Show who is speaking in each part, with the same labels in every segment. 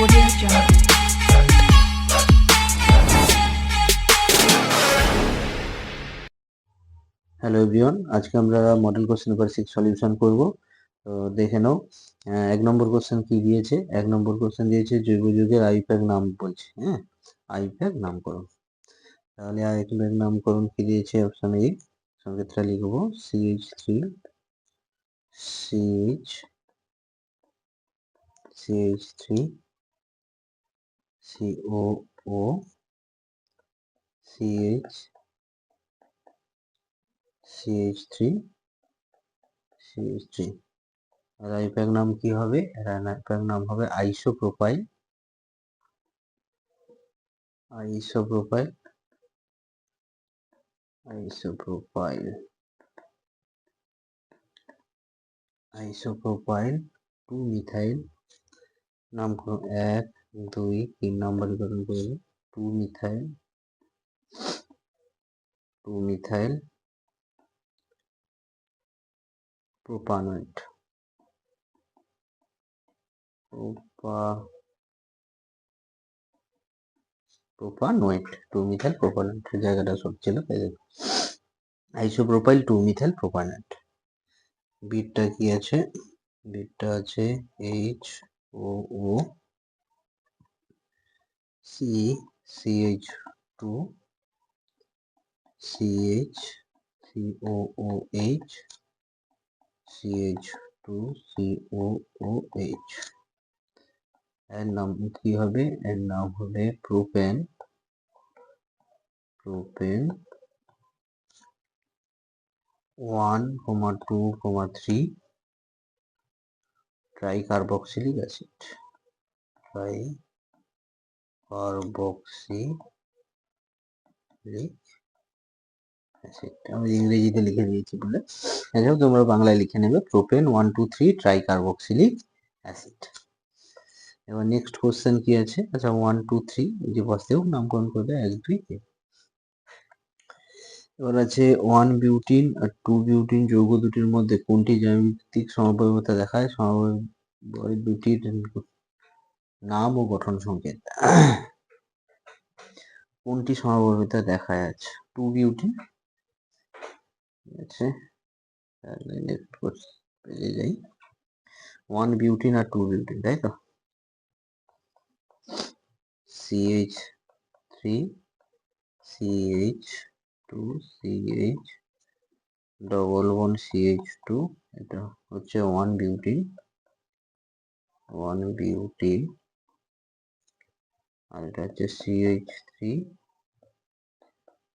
Speaker 1: Audio Jungle.
Speaker 2: Hello everyone, আজকে আমরা model question paper 6 solution করব। তো দেখে নাও, 1 নম্বর কোশ্চেন কি দিয়েছে। 1 নম্বর কোশ্চেন দিয়েছে জৈব যৌগের আইপ্যাক নাম বলছে। হ্যাঁ, আইপ্যাক নামকরণ। তাহলে আইপ্যাক নামকরণ কি দিয়েছে? অপশন এ সংকেতটা লিখবো CH3 CH3 COO CH3 আর আইপ্যাক নাম কি হবে? আইপ্যাক নাম হবে আইসোপ্রোপাইল আইসোপ্রোপাইল 2 মিথাইল নামকরণ 1 2 3 নাম্বারীকরণ করবে 2 মিথাইল প্রোপানয়েট প্রোপানয়েট 2 মিথাইল প্রোপানয়েট জায়গাটা সব ছিল তাই দেখো আইসোপ্রোপাইল 2 মিথাইল প্রোপানয়েট। বিটটা কি আছে? বিটটা আছে HOO CH2 COOH CH2 COOH। এর নাম কি হবে? এর নাম হবে প্রোপেন 1, 2, 3 ট্রাইকার্বক্সিলিক অ্যাসিড। আমি ইংরেজিতে লিখে দিয়েছি বলে, এছাড়াও তোমরা বাংলায় লিখে নেবে প্রোপেন 1, 2, 3 ট্রাইকার্বক্সিলিক অ্যাসিড। এবার নেক্সট কোশ্চেন কি আছে? আচ্ছা 1, 2, 3 যে বস্তেও নামকরণ করবে 1, 2 এবার আছে 1 বিউটিন আর 2 বিউটিন যৌগ দুটির মধ্যে কোনটি জ্যামিতিক সমবায়বতা দেখায়? সমবায় দুটির নাম ও গঠন সংকেত। কোনটি সমবায়বতা দেখায়? আছে 2 বিউটিন। ঠিক আছে, তাহলে নেক্সট পেজে যাই। 1 বিউটিন আর 2 বিউটিন, তাই তো? CH3 CH2 CH double bond CH2, এটা হচ্ছে 1 বিউটিন আর এটা হচ্ছে CH3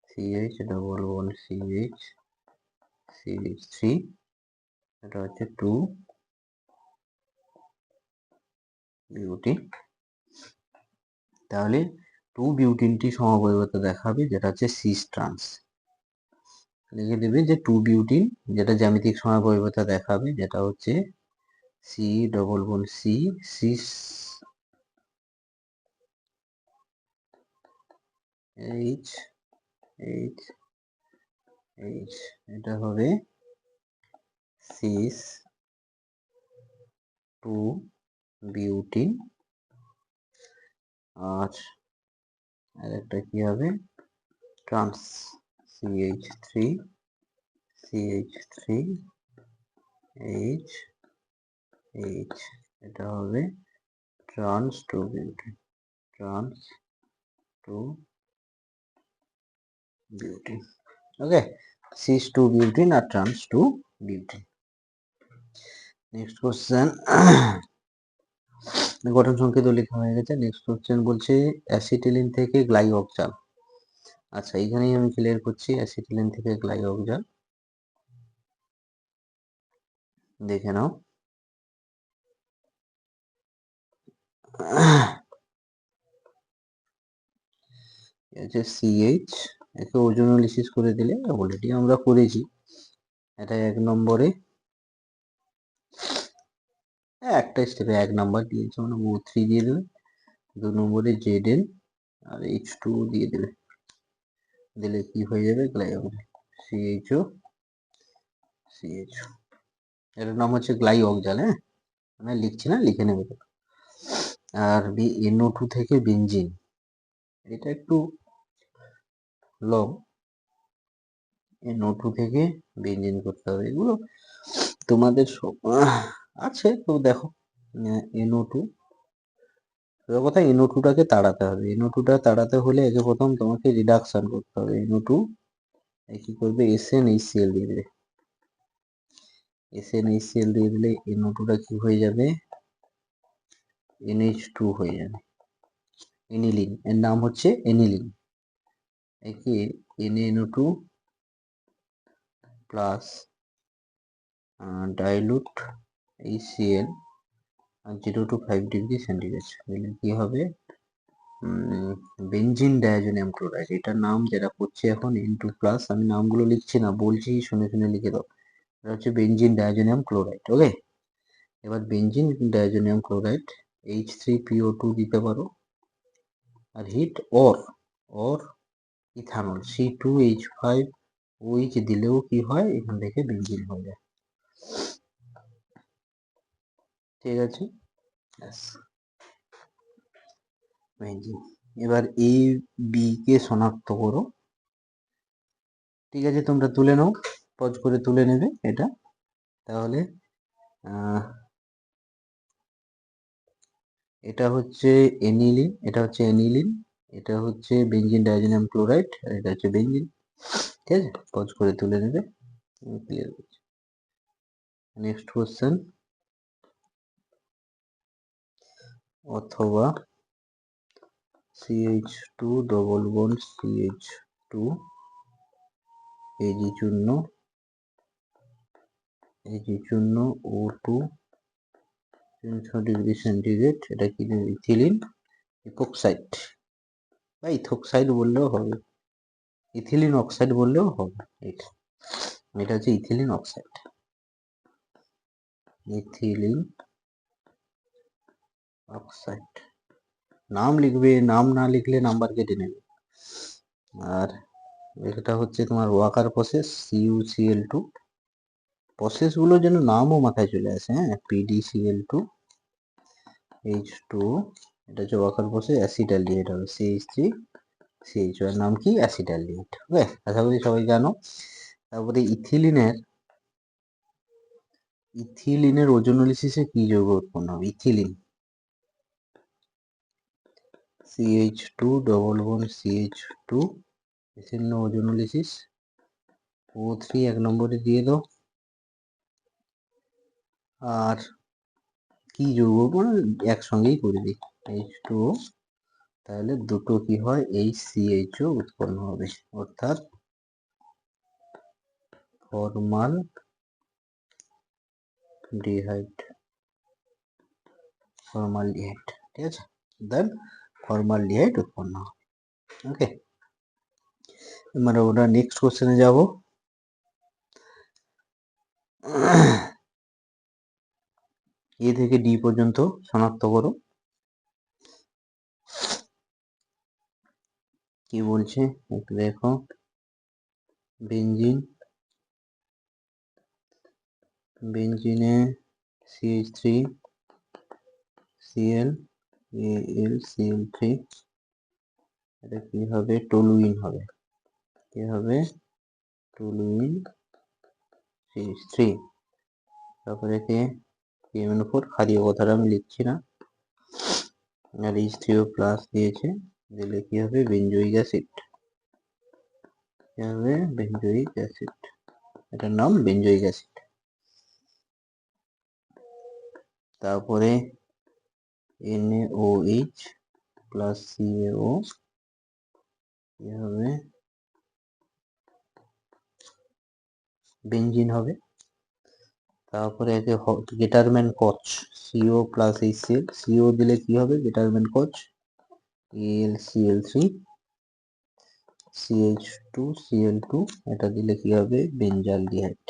Speaker 2: CH double bond CH3, এটা হচ্ছে 2 বিউটিন। তাহলে 2 বিউটিনটি সমবায়বতা দেখাবে যেটা হচ্ছে সিস ট্রান্স। লিখে দেবে যে 2 বিউটিন যেটা জ্যামিতিক সমবায়বতা দেখাবে যেটা হচ্ছে C double bond cis H H H, এটা হবে সিস 2 বিউটিন। আর একটা কি হবে? ট্রান্স CH3 H H, এটা হবে ট্রান্স 2 বিউটিন ওকে, সিস 2 বিউটিন আর ট্রান্স 2 বিউটিন। নেক্সট কোশ্চেন, গঠন সংকেত লেখা হয়ে গেছে। নেক্সট কোশ্চেন বলছে অ্যাসিটিলিন থেকে গ্লাইঅক্সাল। আচ্ছা, এইখানেই আমি ক্লিয়ার করছি। অ্যাসিটিলিন থেকে গ্লাইঅক্সাল দেখে নাও। CH, একে ওজোনোলিসিস করে দিলে অলরেডি আমরা করেছি। এটা 1 নম্বরে একটা স্টেপে 1 নাম্বার দিয়েছে, মানে O3 দিয়ে দেবে। 2 নম্বরে Zn আর H2 দিয়ে দেবে, দিলে কি হয়ে যাবে? গ্লাইঅক্সাল CHO। এটার নাম হচ্ছে গ্লাইঅক্সাল। হ্যাঁ, আমি লিখছি না, লিখে নেবে। আর NO2 থেকে বেনজিন, এটা একটু লং। NO2 থেকে বেনজিন করতে হবে, এগুলো তোমাদের সব আছে তো দেখো। NO2 কথা, NO2 টাকে তাড়াতে হবে। NO2 টা তাড়াতে হলে একে প্রথম তোমাকে রিডাকশন করতে হবে। NO2 কি করবে, SnHCl দিয়ে দেবে। SnHCl দিয়ে দিলে NO2 টা কি হয়ে যাবে, NH2 হয়ে যাবে। এনিলিন, এর নাম হচ্ছে এনিলিন। একে NaNO2 plus dilute HCl 0 to 5 degree centigrade দিলে কি হবে, বেনজিন ডায়াজোনিয়াম ক্লোরাইড। এটার নাম যেটা করছে এখন N2 প্লাস, আমি নামগুলো লিখছি না, বলছি, শুনে শুনে লিখে দাও। এটা হচ্ছে বেনজিন ডায়াজোনিয়াম ক্লোরাইড। ওকে, এবার বেনজিন ডায়াজোনিয়াম ক্লোরাইড H3PO2 দিতে পারো, আর হিট অর ইথানল C2H5OH দিলেও কি হয়, এখান থেকে বেনজিন হয়ে যায়। ঠিক আছে, বেনজিন। এবার A B কে শনাক্ত করো। ঠিক আছে, তোমরা তুলে নাও, পজ করে তুলে নেবে এটা। তাহলে এটা হচ্ছে এনিলিন, এটা হচ্ছে এনিলিন, এটা হচ্ছে বেনজিন ডায়াজোনিয়াম ক্লোরাইড, আর এটা হচ্ছে বেনজিন। ঠিক আছে, পজ করে তুলে নেবে। ক্লিয়ার করছি। নেক্সট কোশ্চেন, অথবা CH2 double bond CH2 Ag চূর্ণ O2 300 ডিগ্রি সেন্টিগ্রেড, এটা কি ইথিলিন ইপোক্সাইড বা ইথোক্সাইড বললেও হবে, ইথিলিন অক্সাইড বললেও হবে। এটা হচ্ছে ইথিলিন অক্সাইড। ইথিলিন অক্সাইড নাম লিখবে, নাম না লিখলে নাম্বার কেটে নেবে। আর এটা হচ্ছে তোমার ওয়াকার প্রসেস CuCl2। প্রসেস গুলো যেন নামও মাথায় চলে আসে, হ্যাঁ, PdCl2 H2, এটা হচ্ছে ওয়াকার প্রসেস। অ্যাসিডালডিহাইড হবে CH3CH, এর নাম কি, অ্যাসিডালডিহাইড। ওকে, আশা করি সবাই জানো। তারপরে ইথিলিনের ওজোনোলিসিসে কি যৌগ উৎপন্ন হবে, ethylene CH2 double bond CH2, ethylene ozonolysis O3 এক নম্বরে দিয়ে দাও। আর কি যৌগ, মানে একসঙ্গেই করে দিই, H2O, তাহলে দুটো কি হয়, HCHO উৎপন্ন হবে, অর্থাৎ ফর্মালডিহাইড। ঠিক আছে, দেন ফর্মালডিহাইড উৎপন্ন হবে। ওকে, মানে ওরা নেক্সট কোশ্চেনে যাব। এ থেকে ডি পর্যন্ত শনাক্ত করো। কি বলছে একটু দেখো। বেনজিনে CH3Cl AlCl3, এটা কি হবে, টলুইন হবে। কি হবে, টলুইন CH3। তারপরে কে KMNO4, খারিয়ে কথাটা আমি লিখছি না। আর H3O প্লাস দিয়েছে, দিলে কি হবে, বেনজোইক অ্যাসিড। কি হবে, বেনজোইক অ্যাসিড, এটার নাম বেনজোইক অ্যাসিড। তারপরে NaOH প্লাস CaO, কি হবে, বেনজিন হবে। তারপরে একে গেটারম্যান কচ CO প্লাস HCl, CO দিলে কি হবে, গেটারম্যান কচ AlCl3 CH2Cl2, এটা দিলে কি হবে, বেনজালডিহাইড।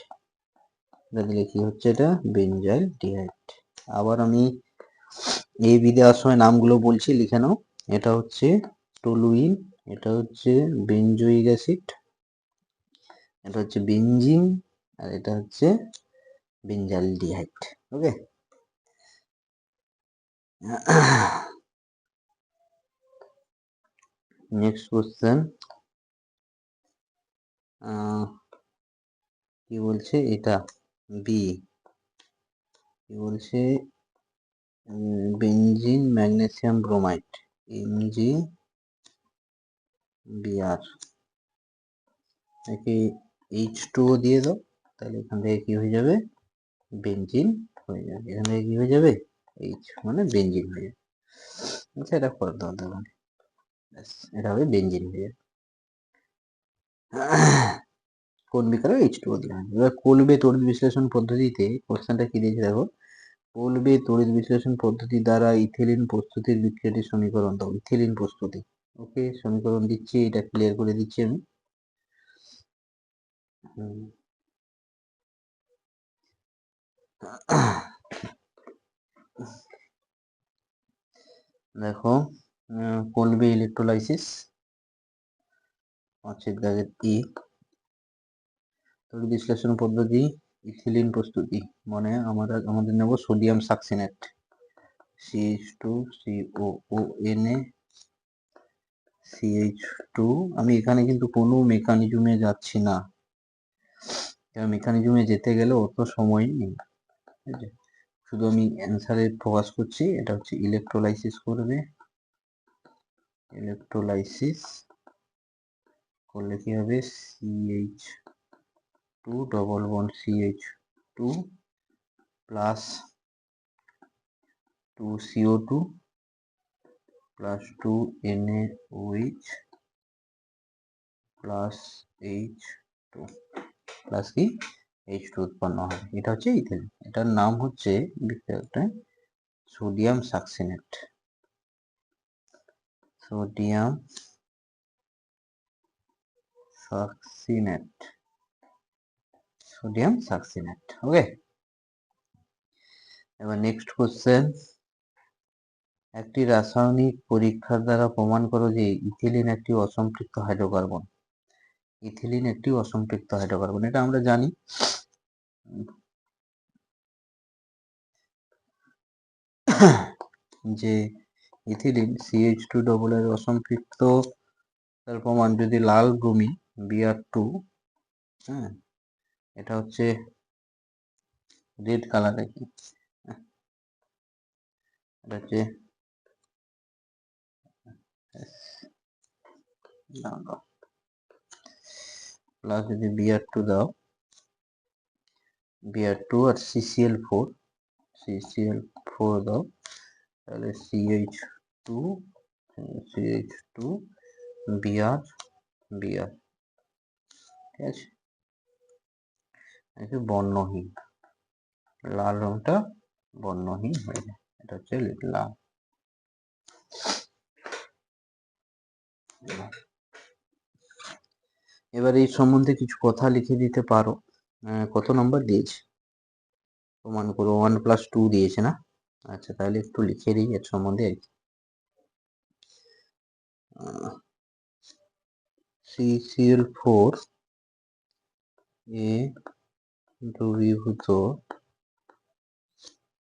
Speaker 2: এটা দিলে কি হচ্ছে, এটা বেনজালডিহাইড। আবার আমি এই বি দেওয়ার সময় নামগুলো বলছি, লিখে নাও। এটা হচ্ছে টলুইন, এটা হচ্ছে বেনজোইক অ্যাসিড, এটা হচ্ছে বেনজিন, আর এটা হচ্ছে বেনজালডিহাইড। ওকে, নেক্সট কোশ্চেন, কি বলছে এটা বি, কি বলছে benzene magnesium bromide MG BR, একে H2O দিয়ে দাও, তাহলে এখান থেকে কি হয়ে যাবে বেনজিন হয়ে যাবে, এখান থেকে কি হয়ে যাবে H মানে বেনজিন হয়ে যাবে। আচ্ছা এটা করে দাও, দেখুন এটা হবে বেনজিন হয়ে যাবে। কোন বিক্রিয়া H2O দিয়ে হবে। এবার কোলবে তড়িৎ বিশ্লেষণ পদ্ধতিতে কোশ্চেনটা কি দিয়েছে দেখো, কোলবে তড়িৎ বিশ্লেষণ পদ্ধতি দ্বারা ইথিলিন প্রস্তুতির বিক্রিয়াটির সমীকরণ দাও। ইথিলিন প্রস্তুতি, ওকে সমীকরণ দিচ্ছি, এটা ক্লিয়ার করে দিচ্ছি আমি। দেখো কোলবে ইলেকট্রোলাইসিস 5 ই, তড়িৎ বিশ্লেষণ পদ্ধতি ইথিলিন প্রস্তুতি, মানে আমাদের নেব সোডিয়াম সাকসিনেট CH2COONA CH2। আমি এখানে কিন্তু কোনো মেকানিজমে যাচ্ছি না, মেকানিজমে যেতে গেলে অত সময় নেই, ঠিক আছে, শুধু আমি অ্যান্সারে ফোকাস করছি। এটা হচ্ছে ইলেকট্রোলাইসিস করবে, ইলেকট্রোলাইসিস করলে কি হবে CH2 double bond CH2 plus 2CO2 plus 2NaOH plus H2 plus কি H2 উৎপন্ন হবে, এটা হচ্ছে ইথিলিন। এটার নাম হচ্ছে বিক্রিয়াটা sodium succinate, sodium succinate, sodium succinate, okay. এবার নেক্সট কোশ্চেন, একটি রাসায়নিক পরীক্ষার দ্বারা প্রমাণ করো যে ইথিলিন একটি অসম্পৃক্ত হাইড্রোকার্বন। ইথিলিন একটি অসম্পৃক্ত হাইড্রোকার্বন, এটা আমরা জানি। যে ইথিলিন CH2 ডবল এর অসম্পৃক্ত তার প্রমাণ যদি লাল ব্রোমিন Br2, হ্যাঁ এটা হচ্ছে রেড কালার, কি এটা হচ্ছে প্লাস যদি Br2 দাও, Br2 আর CCl4 দাও, তাহলে CH2 Br, ঠিক আছে, এটা বর্ণহীন, লাল রংটা বর্ণহীন হয়ে যায়, এটা হচ্ছে লাল। এবার এই সম্বন্ধে কিছু কথা লিখে দিতে পারো। কত নাম্বার দিয়েছে প্রমাণ করো, 1+2 দিয়েছে না? আচ্ছা তাহলে একটু লিখে দিই এর সম্বন্ধে আর কি। CCl4 এ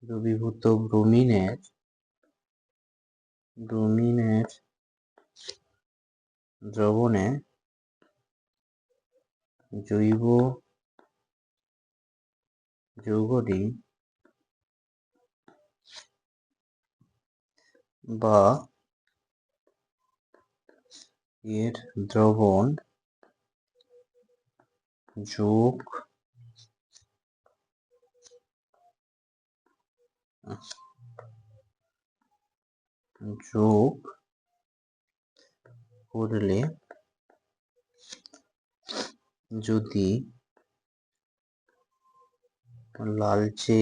Speaker 2: দ্রবীভূত ব্রোমিনের দ্রবণে জৈব যৌগটি বা এর দ্রবণ যোগ করলে যদি লালচে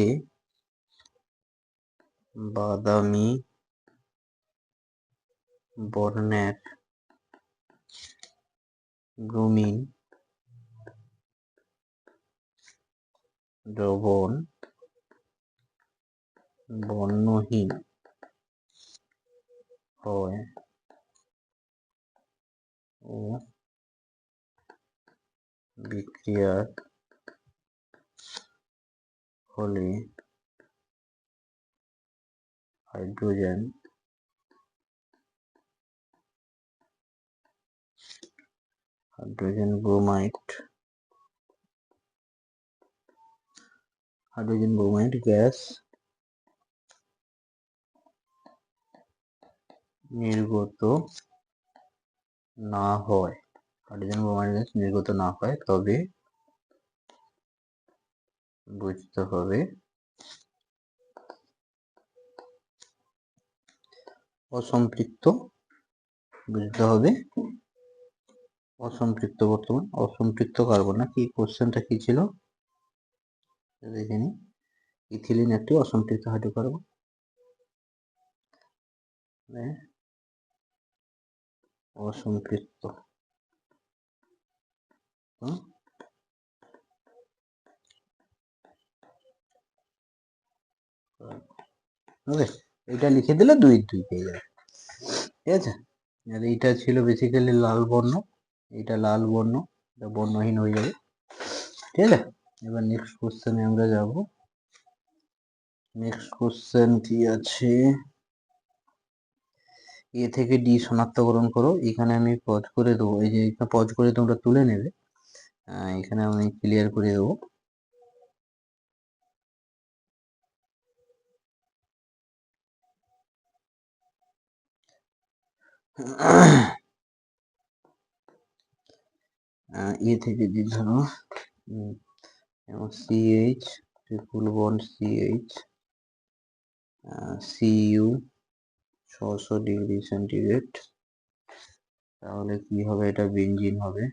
Speaker 2: বাদামি বর্ণের ব্রোমিন দ্রবণ বর্ণহীন হয় ও বিক্রিয়ার ফলে hydrogen hydrogen bromide, hydrogen bromide gas নির্গত না হয়, হাইড্রোজেন ব্রোমাইড গ্যাস নির্গত না হয় তবে বুঝতে হবে অসম্পৃক্ত, বুঝতে হবে অসম্পৃক্ত, বর্তমান অসম্পৃক্ত কার্বন। না কি কোশ্চেনটা কি ছিল দেখে নি। ইথিলিন একটি অসম্পৃক্ত হাইড্রোকার্বন, অসম্পৃক্ত ওকে, এটা লিখে দিলে 2-2 পেয়ে যাবে, ঠিক আছে। আর এইটা ছিল বেসিক্যালি লাল বর্ণ, এটা লাল বর্ণ, এটা বর্ণহীন হয়ে যাবে, ঠিক আছে। এবার নেক্সট কোশ্চেনে আমরা যাব। নেক্সট কোশ্চেন কি আছে, এ থেকে ডি শনাক্তকরণ করো। এখানে আমি পজ করে দেবো, এই যে পজ করে তোমরা তুলে নেবে, এখানে আমি ক্লিয়ার করে দেবো। এ থেকে ডি ধরো CH triple bond CH CU 600 degree centigrade, তাহলে কি হবে, এটা বেনজিন হবে,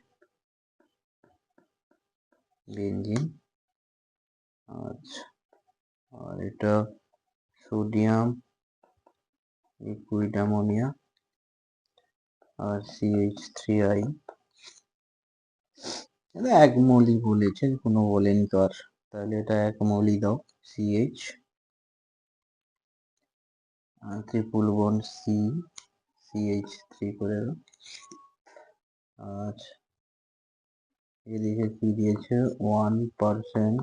Speaker 2: বেনজিন। আচ্ছা, আর এটা সোডিয়াম লিকুইড অ্যামোনিয়া আর CH3I, এটা এক মৌলি বলেছে, কোনো বলেনি তো আর, তাহলে এটা এক মৌলি দাও, CH ট্রিপল বন্ড CH3 করে দাও। আচ্ছা, এদিকে কি দিয়েছে, 1%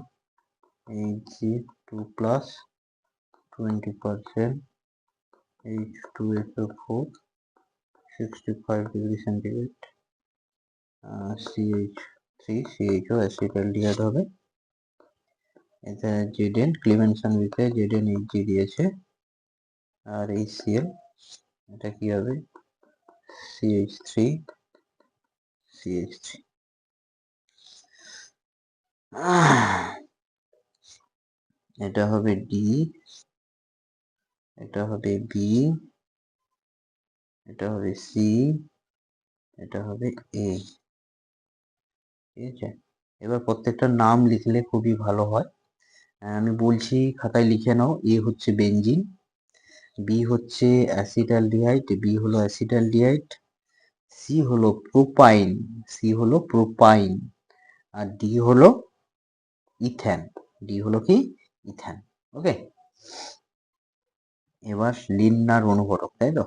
Speaker 2: Hg2+, 20% H2SO4, 65 degree centigrade, CH3CHO acetaldehyde হবে। এটা Zn ক্লিমেনসন বিষয়ে ZnHg দিয়েছে, আর HCl এটা কি হবে, CH3CH3। এটা হবে ডি, এটা হবে বি, এটা হবে সি, এটা হবে এ, ঠিক আছে। এবার প্রত্যেকটা নাম লিখলে খুবই ভালো হয়। আমি বলছি খাতায় লিখে নাও। এ হচ্ছে বেনজিন, বি হচ্ছে অ্যাসিটালডিহাইড, বি হলো অ্যাসিটালডিহাইড, সি হলো প্রোপাইন, সি হলো প্রোপাইন, আর ডি হলো ইথেন, ডি হলো কি ইথেন, ওকে। এবার লিন্নার অনুঘটক, তাই তো,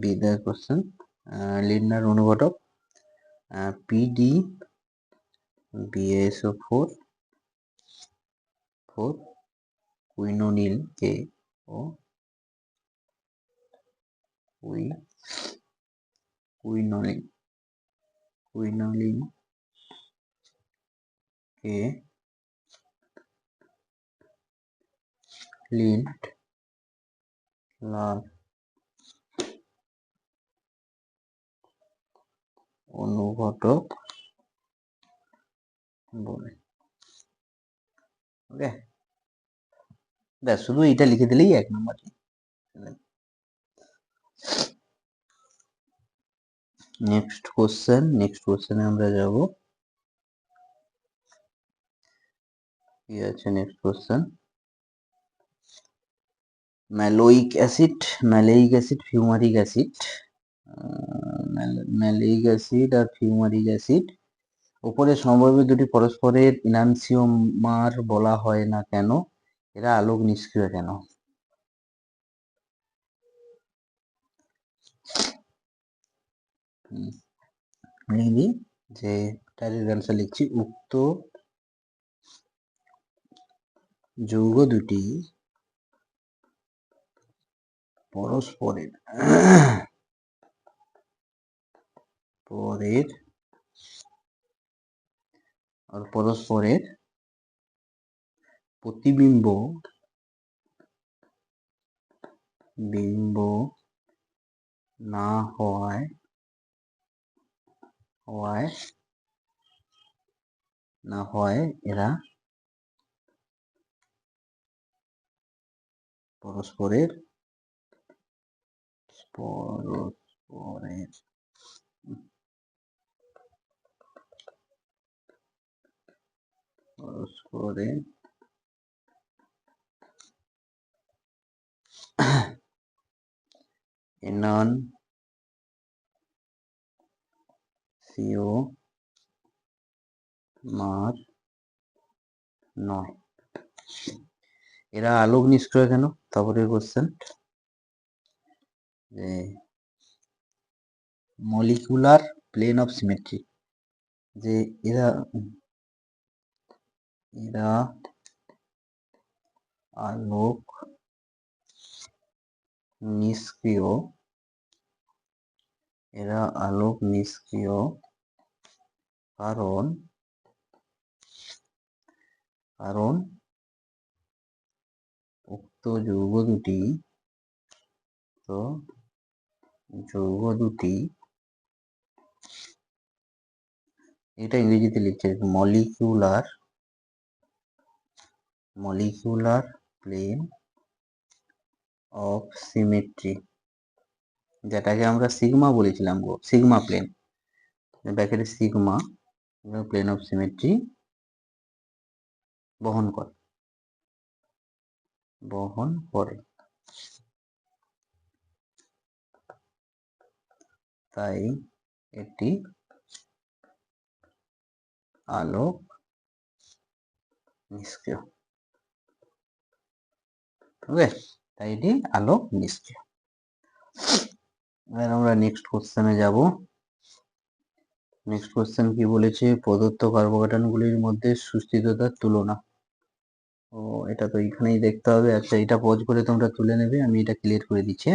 Speaker 2: বিদায় কোশ্চেন, লিন্নার অনুঘটক PD BaSO4 কুইনোনিল কে ও কুইনোলিন কে লিন্ট লার অনুঘটক বলে, ওকে। ব্যাস, শুধু এটা লিখে দিলেই 1 নম্বর। নেক্সট কোশ্চেনে আমরা যাব। কি আছে next question, maleic acid, fumaric acid, maleic acid আর ফিউমারিক অ্যাসিড উপরে সমভাবে দুটি পরস্পরের ইনানসিওমার বলা হয় না কেন, এরা আলোক নিষ্ক্রিয় কেন? লিখবি যে ডাইরেক্ট অ্যান্সার লিখছি, উক্ত যৌগ দুটি পরস্পরের পরস্পরের প্রতিবিম্ব না হওয়ায় এরা পরস্পরের এননসিওমার নয়। এরা আলোক নিষ্ক্রিয় কেন? তারপরে কোশ্চেন যে মলিকুলার প্লেন অফ সিমেট্রি, যে এরা আলোক নিষ্ক্রিয় কারণ উক্ত যৌগ দুটি এটা ইংরেজিতে লিখছে মলিকুলার প্লেন অফ সিমেট্রি, যেটাকে আমরা সিগমা বলেছিলাম গো, সিগমা প্লেন, ব্র্যাকেটে সিগমা প্লেন অফ সিমেট্রি বহন করে। তাই এটি আলোক নিষ্ক্রিয়। ওকে, তাই এটি আলোক নিষ্ক্রিয়। এবার আমরা নেক্সট কোশ্চেনে যাব। নেক্সট কোশ্চেন কি বলেছে? প্রদত্ত কার্বোক্যাটায়নগুলির মধ্যে সুস্থিরতার তুলনা। ও এটা তো এখানেই দেখতে হবে। আচ্ছা, এটা পজ করে তোমরা তুলে নেবে, আমি এটা ক্লিয়ার করে দিচ্ছি।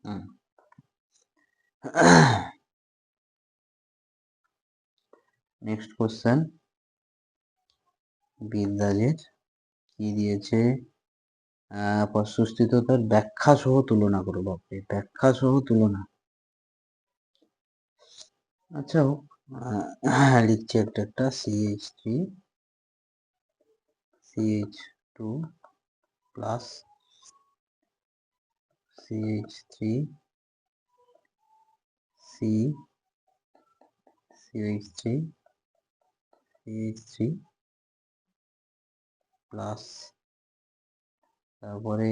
Speaker 2: হ্যাঁ, নেক্সট কোশ্চেন বিদ্যাজের কি দিয়েছে? সুস্থিরতার ব্যাখ্যা সহ তুলনা করো। বাপরে, ব্যাখ্যা সহ তুলনা। আচ্ছা, লিখছি একটা CH2 প্লাস CH3 প্লাস, তারপরে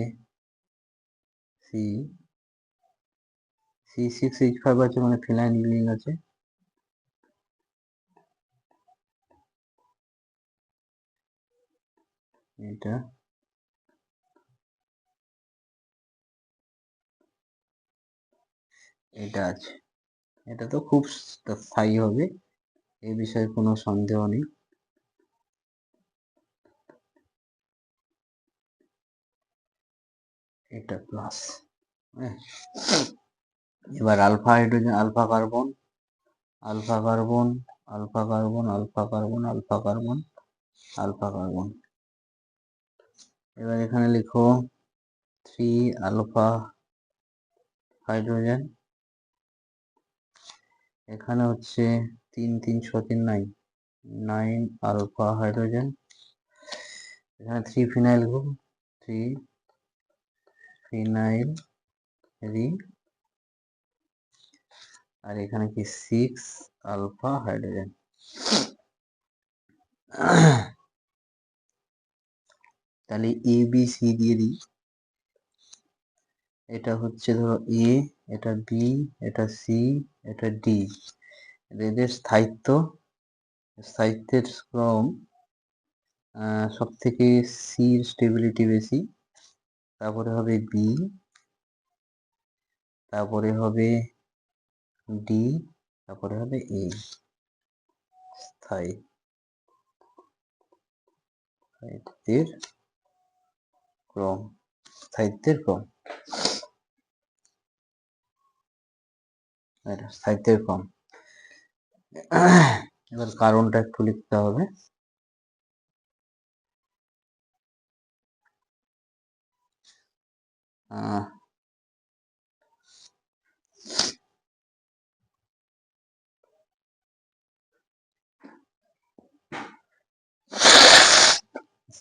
Speaker 2: C6H5 আছে, মানে ফিনাইল গ্লিং আছে। এটা আছে। এটা তো খুব স্থায়ী হবে, এই বিষয়ে কোনো সন্দেহ নেই। এটা প্লাস। এবার alpha hydrogen, alpha carbon, alpha carbon, alpha carbon, alpha carbon, alpha carbon, alpha carbon. এবার এখানে লিখো 3 আলফা হাইড্রোজেন, এখানে হচ্ছে 3 3 6 3 9 9 আলফা হাইড্রোজেন, এখানে 3 ফিনাইল গ্রুপ, 3 ফিনাইল রিং, আর এখানে কি 6 আলফা হাইড্রোজেন। তাহলে এ বি সি দিয়ে দিই। এটা হচ্ছে ধরো এ, এটা বি, এটা সি, এটা ডি। এদের স্থায়িত্বের ক্রম, সব থেকে সির স্টেবিলিটি বেশি, তারপরে হবে বি, তারপরে হবে ডি, তারপরে হবে এ স্থায়ী। সাহিত্যের ক্রম, সাহিত্যের ক্রম, এটা সাহিত্যের ক্রম। এবার কারণটা একটু লিখতে হবে।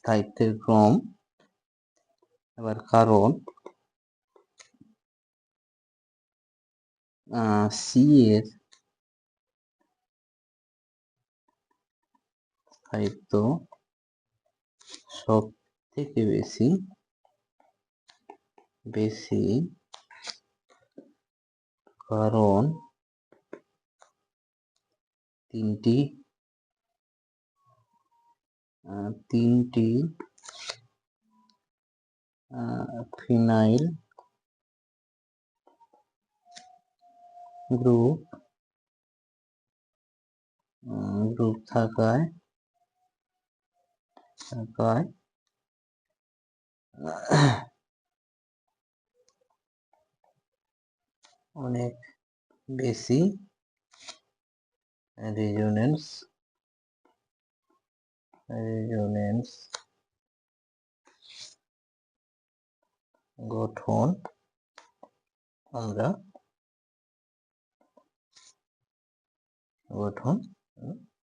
Speaker 2: সাহিত্যের ক্রম, এবার কারণ সি এর সাহিত্য সব থেকে বেশি বেশি কারণ তিনটি ফিনাইল গ্রুপ থাকায় অনেক বেশি রেজোনেন্স গঠন আমরা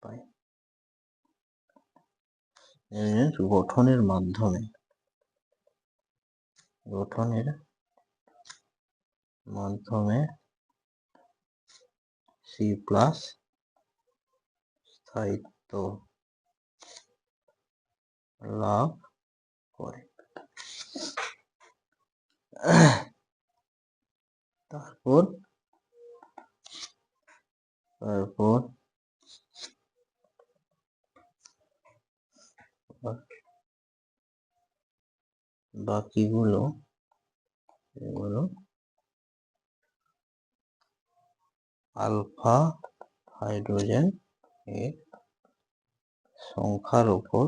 Speaker 2: পাই। গঠনের মাধ্যমে সি প্লাস স্থায়িত্ব লাভ করে। তারপর বাকিগুলো আলফা হাইড্রোজেন এর সংখ্যার উপর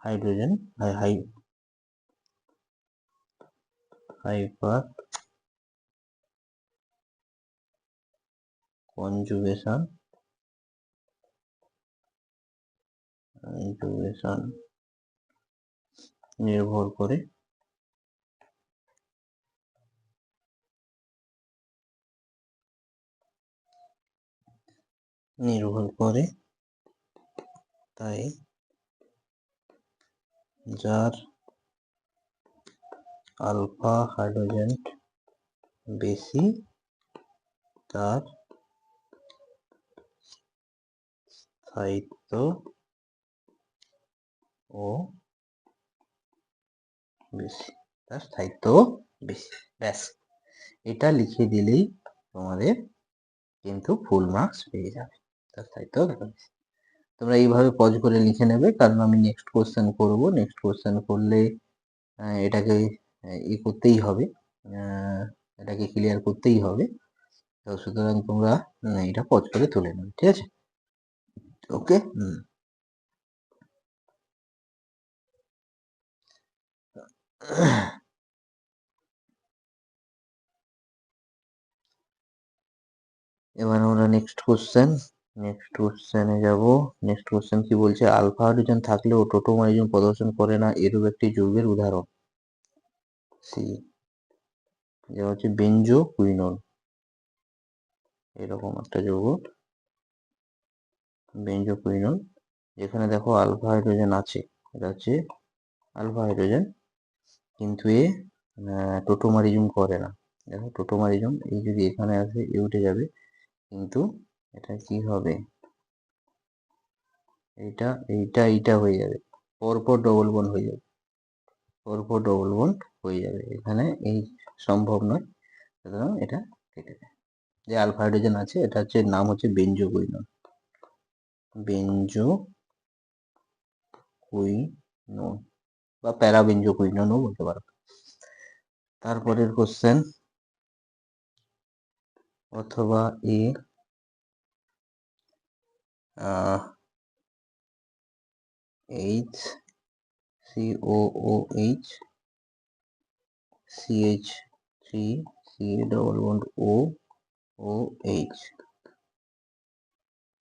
Speaker 2: হাইড্রোজেন হাইপার কনজুগেশন নির্ভর করে তাই যার আলফা হাইড্রোজেন বেশি তার স্থায়িত্ব ও বেশি, ব্যাস এটা লিখে দিলেই তোমাদের কিন্তু ফুল মার্কস পেয়ে যাবে। তার স্থায়িত্ব বেশি। তোমরা এইভাবে পজ করে লিখে নেবে, কারণ আমি নেক্সট কোশ্চেন করব। নেক্সট কোশ্চেন করলে এটাকে করতেই হবে, এটাকে ক্লিয়ার করতেই হবে। তো সুতরাং তোমরা এটা পজ করে তুলে নেবে, ঠিক আছে? ওকে। এবার আমরা নেক্সট কোশ্চেনে যাব। নেক্সট কোশ্চেন কি বলছে? আলফা হাইড্রোজেন থাকলেও টোটোমারিজম প্রদর্শন করে না, এরূপ একটি যৌগের উদাহরণ। সি, যা হচ্ছে বেঞ্জোকুইনন। এরকম একটা যৌগ বেঞ্জোকুইনন, যেখানে দেখো আলফা হাইড্রোজেন আছে, এটা হচ্ছে আলফা হাইড্রোজেন, কিন্তু এ টোটোমারিজম করে না। দেখো টোটোমারিজম, এই যদি এখানে আসে এ উঠে যাবে, কিন্তু এটা কি হবে? এইটা হয়ে যাবে, পরপর ডবল বন্ড হয়ে যাবে, এখানে এই সম্ভব নয়, সুতরাং এটা কেটে দেয়। যে আলফা হাইড্রোজেন আছে, এটা হচ্ছে নাম হচ্ছে বেঞ্জোকুইনন, বা প্যারাবেঞ্জোকুইননও বলতে পারো। তারপরের কোশ্চেন, অথবা এ H COOH CH3 CA double bond OOH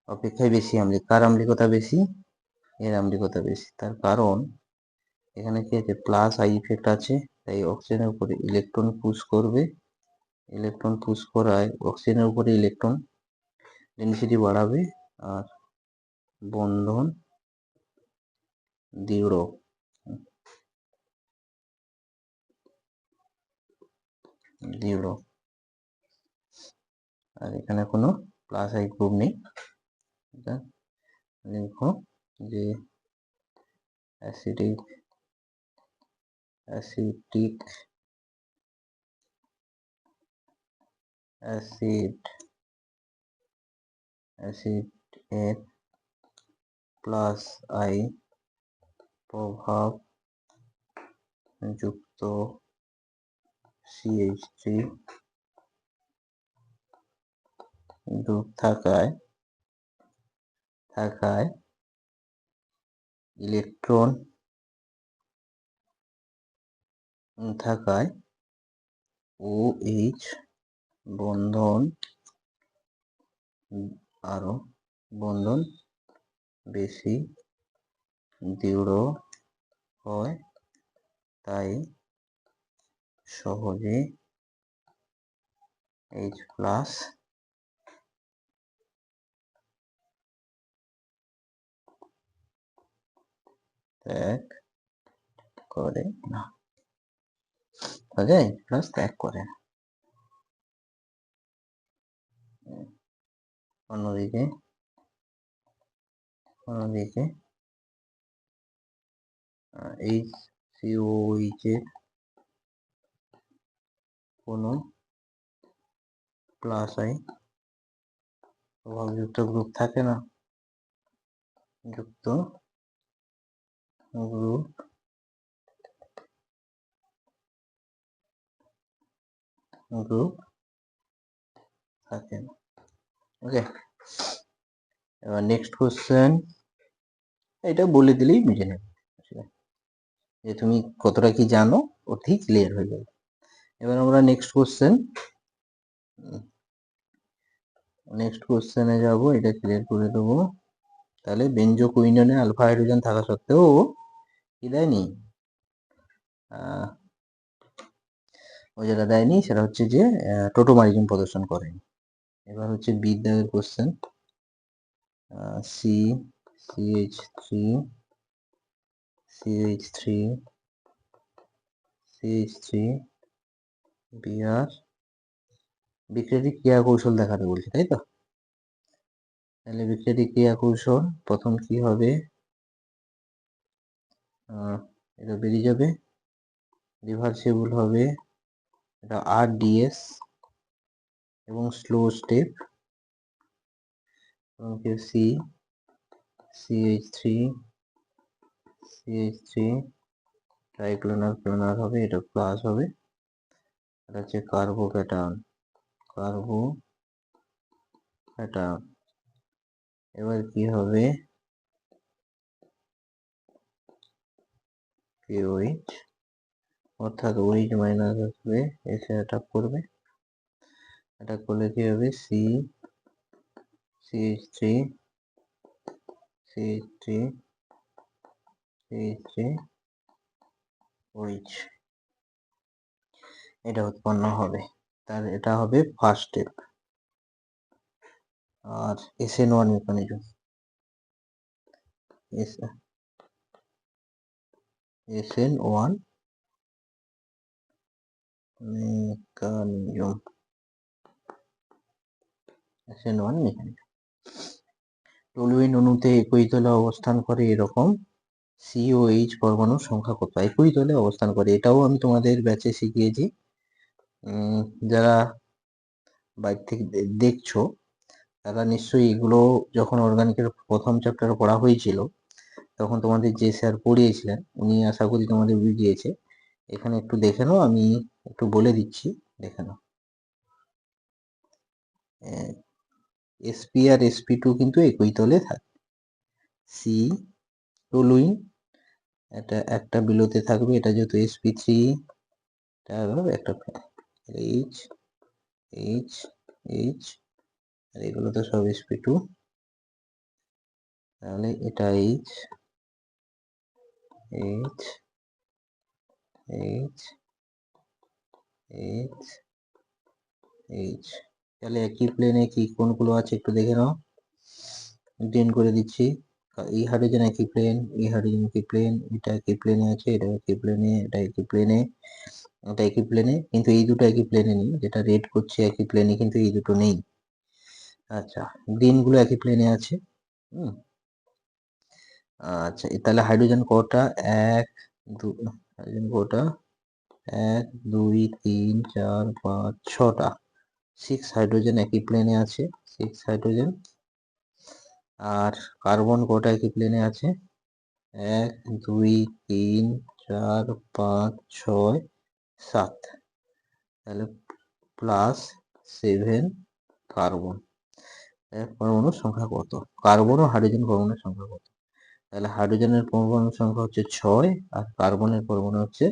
Speaker 2: অপেক্ষায় বেশি আম্লিক। কার আম্লিকতা বেশি? এর আম্লিকতা বেশি। তার কারণ এখানে কি আছে, প্লাস আই ইফেক্ট আছে, তাই অক্সিজেনের উপরে ইলেকট্রন পুশ করবে। ইলেকট্রন পুশ করায় অক্সিজেনের উপরে ইলেকট্রন ডেনসিটি বাড়াবে আর বন্ধন দৃঢ় দৃঢ়। আর এখানে কোনো প্লাস আই গ্রুপ নেই। লিখো যে অ্যাসিড এর প্লাস আই প্রভাব যুক্ত CH3 গ্রুপ থাকায় ইলেকট্রন থাকায় OH বন্ধন আরো বন্ধন বেশি দৃঢ় হয়, তাই সহজে H প্লাস ত্যাগ করে না। H প্লাস ত্যাগ করে না। অন্যদিকে HCOOH এর কোনো প্লাস আই প্রভাবযুক্ত গ্রুপ থাকে না, যুক্ত গ্রুপ থাকে না। ওকে, এবার নেক্সট কোশ্চেন, এটা বলে দিলেই বুঝে নেবে যে তুমি কতটা কি জানো, ও ঠিক ক্লিয়ার হয়ে যাবে। এবার আমরা নেক্সট কোশ্চেনে যাব, এটা ক্লিয়ার করে দেবো। তাহলে বেঞ্জোকুইননে আলফা হাইড্রোজেন থাকা সত্ত্বেও কি দেয়নি, ও যেটা দেয়নি সেটা হচ্ছে যে টোটোমারিজম প্রদর্শন করেনি। এবার হচ্ছে বিদ্যায়ের কোশ্চেন, CH3 বিআর বিক্রিয়াটিক ক্রিয়া কৌশল দেখাতে বলছে, তাই তো? তাহলে বিক্রিয়াটিক ক্রিয়া কৌশল প্রথম কি হবে, এটা বেরিয়ে যাবে, রিভার্সিবল হবে, এটা RDS এবং স্লো স্টেপ, এবং CH3 ট্রাইক্লোনার হবে, এটা প্লাস হবে, এটা হচ্ছে কার্বো প্যাটার্ন। এবার কি হবে, KOH, অর্থাৎ OH মাইনাস আসবে, এসে অ্যাটাক করবে, অ্যাটাক করলে কি হবে, CH3 OH, এটা উৎপন্ন হবে। তার এটা হবে ফার্স্ট স্টেপ। আর SN1 mechanism, SN1 mechanism, toluene অণুতে একই তলে অবস্থান করে এরকম COH পরমাণুর সংখ্যা কত? একই তলে অবস্থান করে, এটাও আমি তোমাদের ব্যাচে শিখিয়েছি। যারা বাইরে থেকে দেখছো তারা নিশ্চয়ই এগুলো, যখন অর্গানিকের প্রথম চ্যাপ্টারে পড়া হয়েছিল তখন তোমাদের যে স্যার পড়িয়েছিলেন উনি আশা করি তোমাদের বুঝিয়েছে। এখানে একটু দেখে নাও, আমি একটু বলে দিচ্ছি, দেখে নাও। SP আর SP2 কিন্তু একই তলে থাকে, সি টলুইন, এটা একটা বিলোতে থাকবে, এটা যেহেতু sp3, একটা এইচ এইচ এইচ, আর এগুলো তো সব sp2, তাহলে এটা H H H H H, তাহলে একই প্লেনে কি কোনগুলো আছে একটু দেখে নাও, ড্রেন করে দিচ্ছি। এই হাইড্রোজেন একই প্লেন, এই হাইড্রোজেন একই প্লেন, এটা একই প্লেনে আছে, এটা একই প্লেনে, এটা একই প্লেনে, এটা একই প্লেনে, কিন্তু এই দুটো একই প্লেনে নেই, যেটা রেড করছে একই প্লেনে, কিন্তু এই দুটো নেই। আচ্ছা, গ্রিনগুলো একই প্লেনে আছে। আচ্ছা, তাহলে হাইড্রোজেন কটা? হাইড্রোজেন কটা? 1 2 3 4 5 6টা, 6 হাইড্রোজেন একই প্লেনে আছে, 6 হাইড্রোজেন। আর কার্বন কটা একই প্লেনে আছে? 1 2 3 4 5 6 7, তাহলে +7 কার্বন। পরমাণুর সংখ্যা কত? কার্বন ও হাইড্রোজেন পরমাণুর সংখ্যা কত? তাহলে হাইড্রোজেনের পরমাণুর সংখ্যা হচ্ছে 6 আর কার্বনের পরমাণু হচ্ছে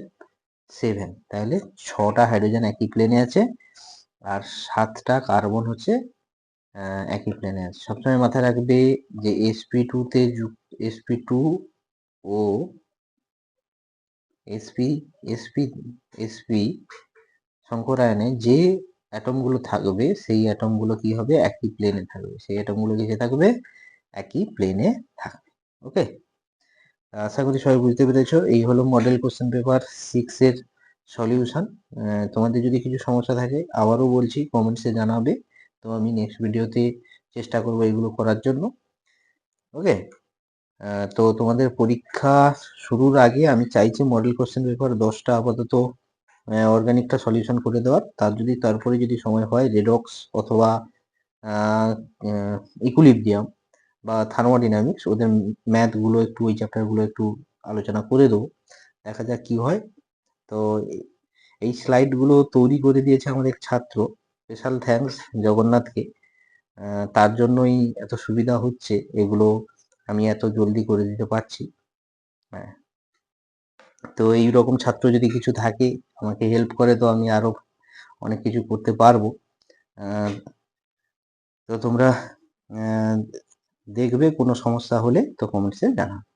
Speaker 2: 7, তাহলে 6টা হাইড্রোজেন একই প্লেনে আছে আর 7টা কার্বন হচ্ছে একই প্লেনে আছে। সবসময় মাথায় রাখবে যে sp2 তে sp2 ও sp সংকরায়নে যে অ্যাটমগুলো থাকবে সেই অ্যাটমগুলো কি হবে? একই প্লেনে থাকবে, সেই অ্যাটমগুলো কিসে থাকবে? একই প্লেনে থাকবে। ওকে, আশা করি সবাই বুঝতে পেরেছো। এই হলো মডেল কোশ্চেন পেপার 6 এর সলিউশন। তোমাদের যদি কিছু সমস্যা থাকে আবারও বলছি কমেন্টসে জানাবে, তো আমি নেক্সট ভিডিওতে চেষ্টা করবো এগুলো করার জন্য। ওকে, তো তোমাদের পরীক্ষা শুরুর আগে আমি চাইছি মডেল কোশ্চেন পেপার 10টা আপাতত অর্গানিকটা সলিউশন করে দেওয়ার, তারপরে যদি সময় হয় রেডক্স অথবা ইকুইলিব্রিয়াম বা থার্মোডাইনামিক্স, ওদের ম্যাথগুলো একটু, ওই চ্যাপ্টারগুলো একটু আলোচনা করে দেবো, দেখা যাক কি হয়। তো এই স্লাইডগুলো তৈরি করে দিয়েছে আমার এক ছাত্র, স্পেশাল থ্যাঙ্কস জগন্নাথকে, তার জন্যই এত সুবিধা হচ্ছে, এগুলো আমি এত জলদি করে দিতে পারছি। হ্যাঁ, তো এইরকম ছাত্র যদি কিছু থাকে আমাকে হেল্প করে, তো আমি আরো অনেক কিছু করতে পারবো। তো তোমরা দেখবে, কোনো সমস্যা হলে তো কমেন্টসে জানাবে।